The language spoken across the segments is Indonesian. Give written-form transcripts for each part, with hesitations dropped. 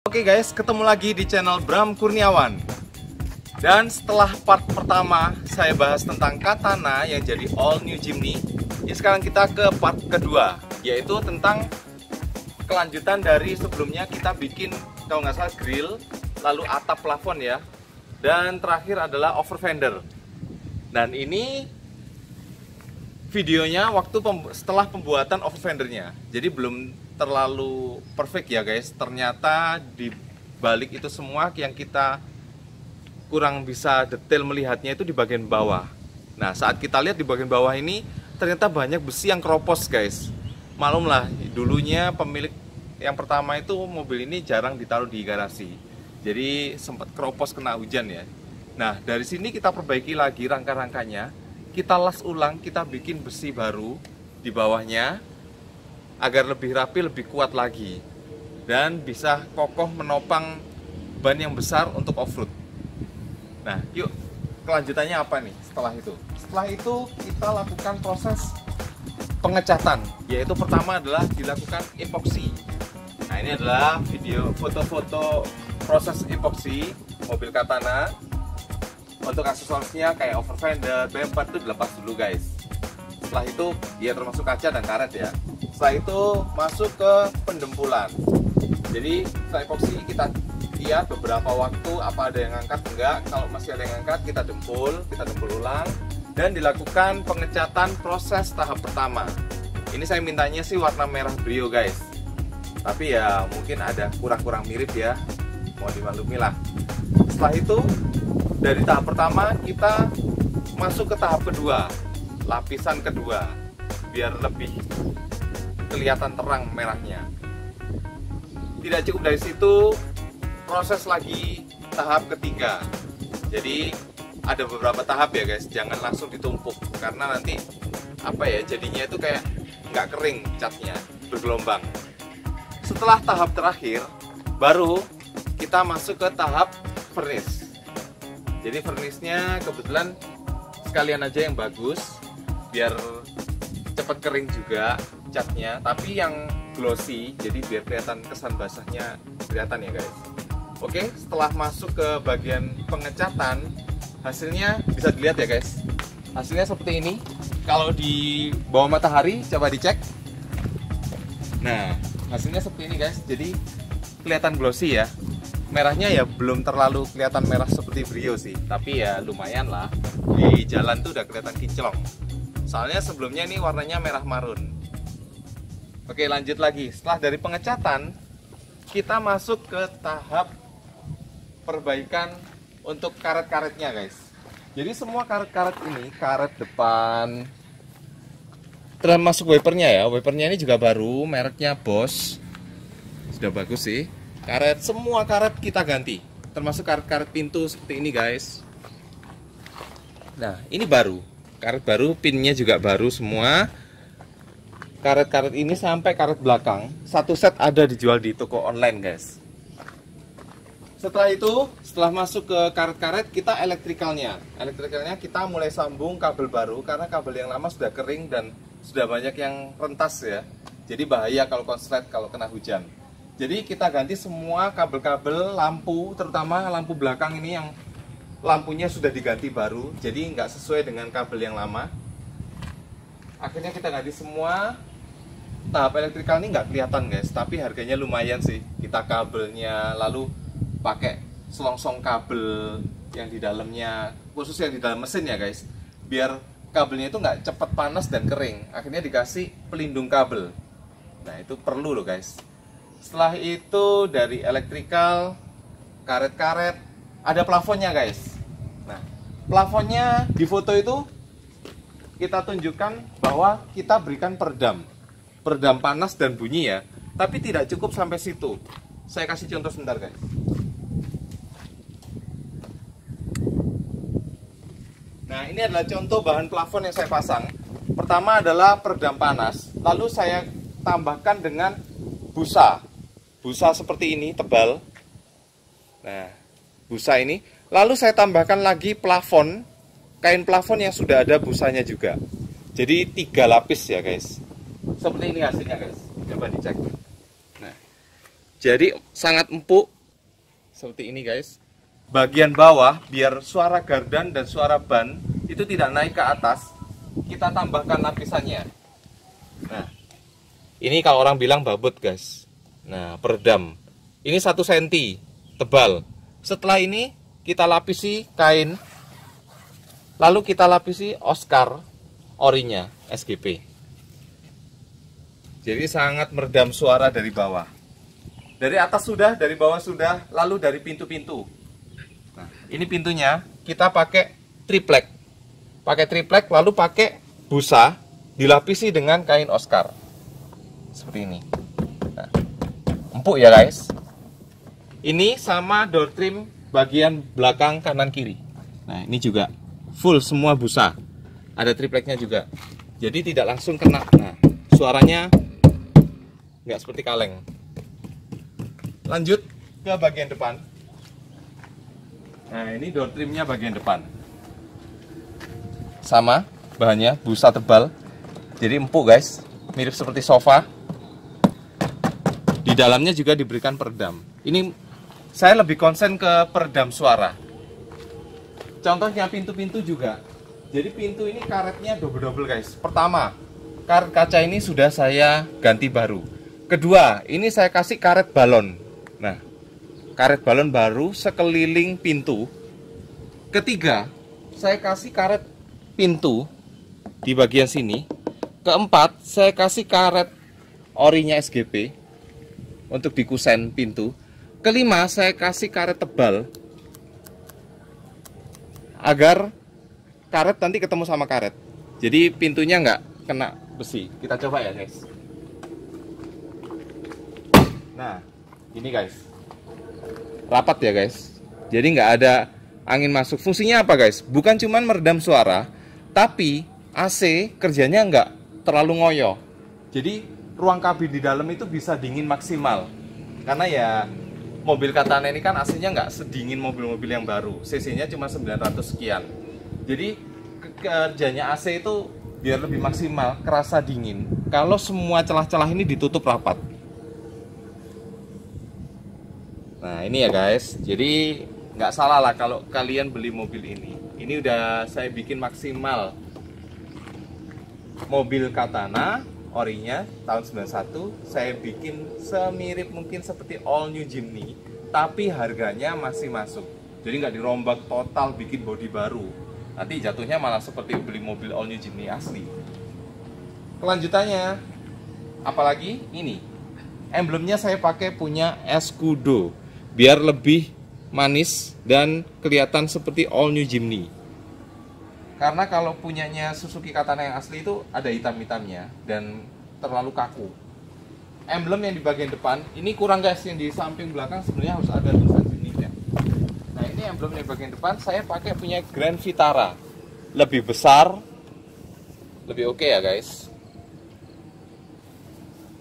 Oke guys, ketemu lagi di channel Bram Kurniawan. Dan setelah part pertama saya bahas tentang Katana yang jadi all new Jimny, ini sekarang kita ke part kedua, yaitu tentang kelanjutan dari sebelumnya kita bikin kalau nggak salah grill, lalu atap plafon ya, dan terakhir adalah over fender. Dan ini videonya setelah pembuatan over fendernya, jadi belum terlalu perfect ya guys. Ternyata di balik itu semua yang kita kurang bisa detail melihatnya itu di bagian bawah. Nah, saat kita lihat di bagian bawah ini ternyata banyak besi yang keropos guys. Malumlah dulunya pemilik yang pertama itu mobil ini jarang ditaruh di garasi, jadi sempat keropos kena hujan ya. Nah, dari sini kita perbaiki lagi rangka-rangkanya, kita las ulang, kita bikin besi baru di bawahnya agar lebih rapi, lebih kuat lagi, dan bisa kokoh menopang ban yang besar untuk off-road. Nah, yuk kelanjutannya apa nih setelah itu? Setelah itu kita lakukan proses pengecatan, yaitu pertama adalah dilakukan epoksi. Nah, ini adalah video foto-foto proses epoksi mobil Katana. Untuk aksesorisnya kayak over fender, bumper itu dilepas dulu guys. Setelah itu ya termasuk kaca dan karet ya. Setelah itu masuk ke pendempulan. Jadi setelah epoksi kita lihat beberapa waktu apa ada yang angkat enggak. Kalau masih ada yang angkat kita dempul ulang dan dilakukan pengecatan proses tahap pertama. Ini saya mintanya sih warna merah brio guys, tapi ya mungkin ada kurang-kurang mirip ya, mau dimaklumi lah. Setelah itu dari tahap pertama kita masuk ke tahap kedua, lapisan kedua, biar lebih kelihatan terang merahnya. Tidak cukup dari situ, proses lagi tahap ketiga. Jadi ada beberapa tahap ya guys, jangan langsung ditumpuk karena nanti apa ya, jadinya itu kayak nggak kering catnya, bergelombang. Setelah tahap terakhir baru kita masuk ke tahap furnish. Jadi furnish-nya kebetulan sekalian aja yang bagus biar cepat kering juga catnya, tapi yang glossy jadi biar kelihatan kesan basahnya kelihatan ya guys. Oke, setelah masuk ke bagian pengecatan, hasilnya bisa dilihat ya guys. Hasilnya seperti ini. Kalau di bawah matahari coba dicek. Nah, hasilnya seperti ini guys. Jadi kelihatan glossy ya. Merahnya ya belum terlalu kelihatan merah seperti Brio sih, tapi ya lumayan lah. Di jalan tuh udah kelihatan kinclong. Soalnya sebelumnya ini warnanya merah marun. Oke, lanjut lagi. Setelah dari pengecatan, kita masuk ke tahap perbaikan untuk karet-karetnya guys. Jadi semua karet-karet ini, karet depan, termasuk wipernya ya. Wipernya ini juga baru, mereknya Bosch. Sudah bagus sih. Karet, semua karet kita ganti, termasuk karet-karet pintu seperti ini guys. Nah, ini baru, karet baru, pinnya juga baru semua. Karet-karet ini sampai karet belakang, satu set ada dijual di toko online guys. Setelah itu, setelah masuk ke karet-karet, kita elektrikalnya kita mulai sambung kabel baru, karena kabel yang lama sudah kering dan sudah banyak yang rentas ya. Jadi bahaya kalau konslet, kalau kena hujan. Jadi kita ganti semua kabel-kabel lampu, terutama lampu belakang ini yang lampunya sudah diganti baru, jadi nggak sesuai dengan kabel yang lama. Akhirnya kita ganti semua. Tahap elektrikal ini nggak kelihatan guys, tapi harganya lumayan sih. Kita kabelnya lalu pakai selongsong kabel yang di dalamnya, khusus yang di dalam mesin ya guys, biar kabelnya itu nggak cepat panas dan kering. Akhirnya dikasih pelindung kabel. Nah, itu perlu loh guys. Setelah itu dari elektrikal, karet-karet, ada plafonnya guys. Nah, plafonnya di foto itu kita tunjukkan bahwa kita berikan peredam panas dan bunyi ya. Tapi tidak cukup sampai situ. Saya kasih contoh sebentar guys. Nah, ini adalah contoh bahan plafon yang saya pasang. Pertama adalah peredam panas, lalu saya tambahkan dengan busa seperti ini, tebal. Nah, busa ini, lalu saya tambahkan lagi plafon, kain plafon yang sudah ada busanya juga. Jadi 3 lapis ya guys. Seperti ini hasilnya guys, coba dicek. Nah, jadi sangat empuk, seperti ini guys. Bagian bawah biar suara gardan dan suara ban itu tidak naik ke atas, kita tambahkan lapisannya. Nah, ini kalau orang bilang babut guys. Nah, peredam. Ini 1 cm tebal. Setelah ini kita lapisi kain, lalu kita lapisi Oscar orinya SGP. Jadi sangat meredam suara dari bawah. Dari atas sudah, dari bawah sudah, lalu dari pintu-pintu. Nah, ini pintunya kita pakai triplek. Pakai triplek lalu pakai busa dilapisi dengan kain Oscar. Seperti ini. Nah, empuk ya guys. Ini sama door trim bagian belakang kanan kiri. Nah, ini juga full semua busa. Ada tripleknya juga. Jadi tidak langsung kena. Nah, suaranya nggak seperti kaleng. Lanjut ke bagian depan. Nah, ini door trimnya bagian depan. Sama bahannya, busa tebal. Jadi empuk guys, mirip seperti sofa. Di dalamnya juga diberikan peredam. Ini saya lebih konsen ke peredam suara. Contohnya pintu-pintu juga. Jadi pintu ini karetnya double-double guys. Pertama, karet kaca ini sudah saya ganti baru. Kedua, ini saya kasih karet balon. Nah, karet balon baru sekeliling pintu. Ketiga, saya kasih karet pintu di bagian sini. Keempat, saya kasih karet orinya SGP untuk di kusen pintu. Kelima, saya kasih karet tebal agar karet nanti ketemu sama karet. Jadi pintunya nggak kena besi. Kita coba ya guys. Nah, ini guys, rapat ya guys. Jadi nggak ada angin masuk. Fungsinya apa guys? Bukan cuman meredam suara, tapi AC kerjanya nggak terlalu ngoyo. Jadi ruang kabin di dalam itu bisa dingin maksimal. Karena ya mobil Katana ini kan AC-nya nggak sedingin mobil-mobil yang baru. CC-nya cuma 900 sekian. Jadi kerjanya AC itu biar lebih maksimal, kerasa dingin kalau semua celah-celah ini ditutup rapat. Nah ini ya guys, jadi nggak salah lah kalau kalian beli mobil ini. Ini udah saya bikin maksimal. Mobil Katana orinya tahun 91 saya bikin semirip mungkin seperti all new Jimny, tapi harganya masih masuk. Jadi nggak dirombak total bikin bodi baru. Nanti jatuhnya malah seperti beli mobil all new Jimny asli. Kelanjutannya, apalagi ini emblemnya saya pakai punya Escudo biar lebih manis dan kelihatan seperti all new Jimny. Karena kalau punyanya Suzuki Katana yang asli itu ada hitam-hitamnya dan terlalu kaku. Emblem yang di bagian depan ini kurang guys, yang di samping belakang sebenarnya harus ada tulisan Jimny-nya. Nah ini emblem yang bagian depan saya pakai punya Grand Vitara, lebih besar, lebih oke ya guys.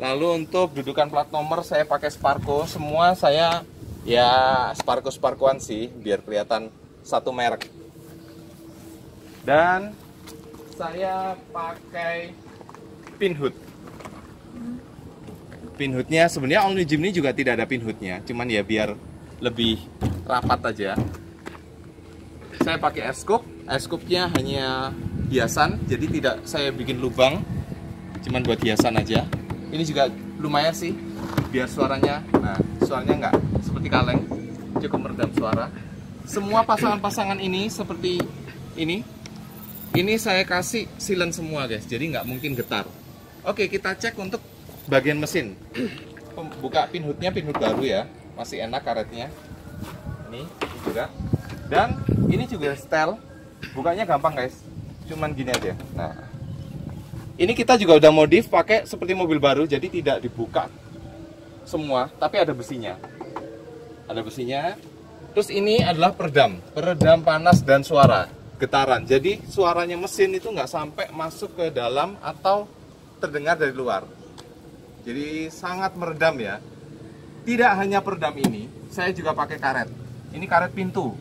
Lalu untuk dudukan plat nomor saya pakai Sparco, semua saya ya Sparko-Sparkoan sih biar kelihatan satu merek. Dan saya pakai pinhood. Pinhoodnya sebenarnya all new Jimny juga tidak ada pinhoodnya, cuman ya biar lebih rapat aja. Saya pakai S-scoop-nya hanya hiasan, jadi tidak saya bikin lubang, cuman buat hiasan aja. Ini juga lumayan sih, biar suaranya, nah suaranya nggak seperti kaleng, cukup meredam suara. Semua pasangan-pasangan ini seperti ini saya kasih silen semua guys, jadi nggak mungkin getar. Oke, kita cek untuk bagian mesin. Buka pinhoodnya, pinhood baru ya, masih enak karetnya. Ini juga. Dan ini juga style, bukanya gampang guys, cuman gini aja. Nah, ini kita juga udah modif pakai seperti mobil baru, jadi tidak dibuka semua, tapi ada besinya. Ada besinya. Terus ini adalah peredam panas dan suara, getaran. Jadi suaranya mesin itu nggak sampai masuk ke dalam atau terdengar dari luar. Jadi sangat meredam ya. Tidak hanya peredam ini, saya juga pakai karet. Ini karet pintu.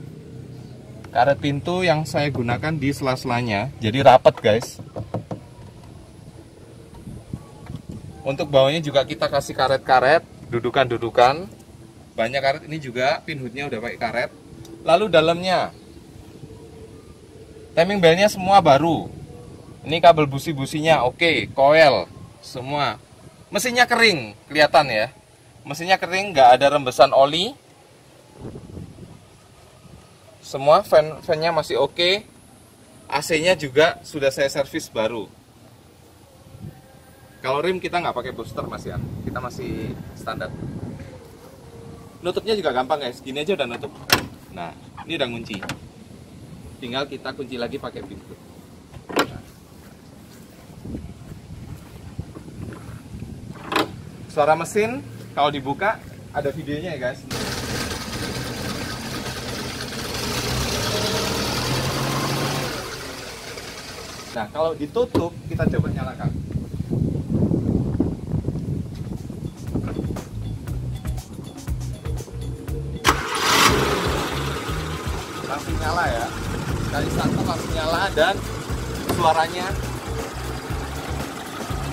Karet pintu yang saya gunakan di sela-selanya, jadi rapat guys. Untuk bawahnya juga kita kasih karet-karet, dudukan-dudukan. banyak karet. Ini juga pin hoodnya udah pakai karet. Lalu dalamnya timing belnya semua baru. Ini kabel busi-businya oke, coil semua. Mesinnya kering, kelihatan ya. Mesinnya kering, nggak ada rembesan oli. Semua fan-nya masih oke. AC-nya juga sudah saya servis baru. Kalau rim kita nggak pakai booster mas ya, kita masih standar. Nutupnya juga gampang guys, gini aja udah nutup. Nah, ini udah ngunci. Tinggal kita kunci lagi pakai pintu. Nah. Suara mesin kalau dibuka ada videonya ya guys. Nah, kalau ditutup kita coba nyalakan. Langsung nyala ya. Sekali starter langsung nyala dan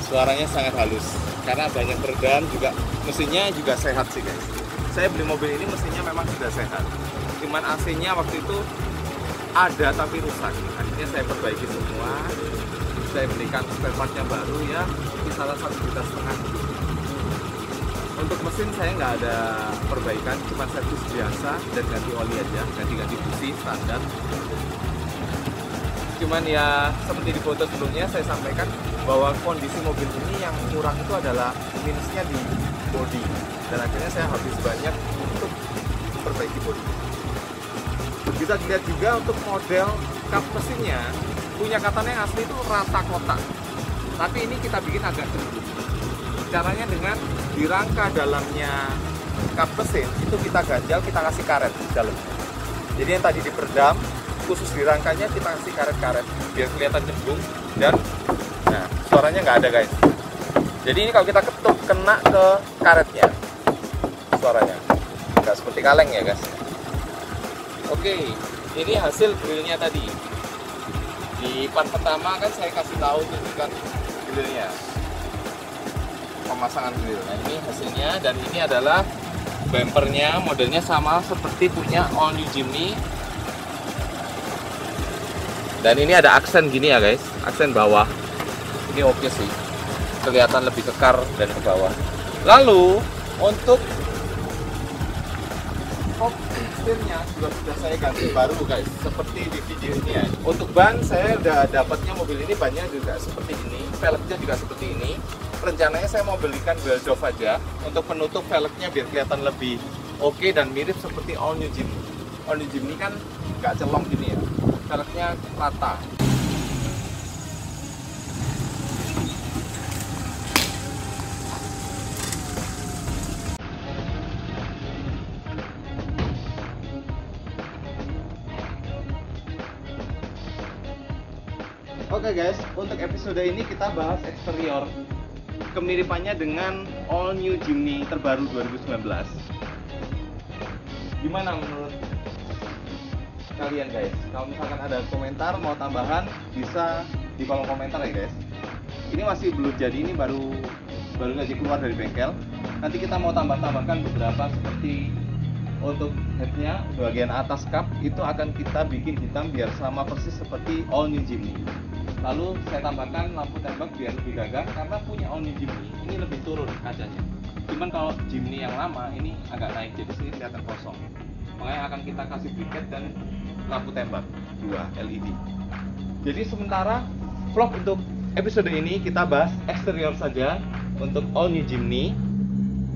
suaranya sangat halus. Karena banyak peredam juga, mesinnya juga sehat sih guys. Saya beli mobil ini mesinnya memang sudah sehat. Cuman AC-nya waktu itu ada tapi rusak. Akhirnya saya perbaiki semua. Saya belikan spare part-nya baru ya, kisaran 1,5 juta. Untuk mesin saya nggak ada perbaikan, cuma servis biasa dan ganti oli aja, ganti busi standar. Cuman ya seperti di foto sebelumnya saya sampaikan bahwa kondisi mobil ini yang kurang itu adalah minusnya di bodi, dan akhirnya saya habis banyak untuk perbaiki bodi. Bisa dilihat juga untuk model kap mesinnya, punya katanya yang asli itu rata kotak, tapi ini kita bikin agak cenderung. Caranya dengan di rangka dalamnya kap mesin itu kita ganjal, kita kasih karet di dalamnya. Jadi yang tadi diperedam, khusus di rangkanya kita kasih karet-karet biar kelihatan cembung dan nah suaranya nggak ada guys. Jadi ini kalau kita ketuk kena ke karetnya, suaranya nggak seperti kaleng ya guys. Oke, ini hasil grillnya tadi. Di part pertama kan saya kasih tahu tunjukkan grillnya, pemasangan grill. Nah ini hasilnya, dan ini adalah bumpernya, modelnya sama seperti punya All New Jimny. Dan ini ada aksen gini ya guys, aksen bawah. Ini oke sih, kelihatan lebih kekar dan ke bawah. Lalu untuk top setirnya juga sudah saya ganti baru guys, seperti di video ini ya. Untuk ban saya udah dapatnya mobil ini bannya juga seperti ini, velgnya juga seperti ini. Rencananya saya mau belikan Beldov aja untuk penutup velgnya biar kelihatan lebih oke dan mirip seperti All New Jimny. All New Jimny kan nggak celong gini ya, velgnya rata. Oke guys, untuk episode ini kita bahas eksterior, kemiripannya dengan All New Jimny terbaru 2019. Gimana menurut kalian guys? Kalau misalkan ada komentar mau tambahan, bisa di kolom komentar ya guys. Ini masih belum jadi, ini baru aja keluar dari bengkel. Nanti kita mau tambahkan beberapa, seperti untuk headnya bagian atas kap itu akan kita bikin hitam biar sama persis seperti All New Jimny. Lalu saya tambahkan lampu tembak biar lebih gagah, karena punya All New Jimny ini lebih turun kacanya. Cuman kalau Jimny yang lama ini agak naik, jadi sini kelihatan kosong. Makanya akan kita kasih briket dan lampu tembak 2 LED. Jadi sementara vlog untuk episode ini kita bahas eksterior saja untuk All New Jimny.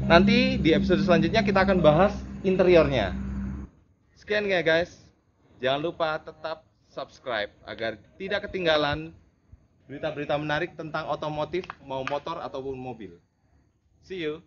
Nanti di episode selanjutnya kita akan bahas interiornya. Sekian ya guys. Jangan lupa tetap subscribe agar tidak ketinggalan berita-berita menarik tentang otomotif, mau motor ataupun mobil. See you.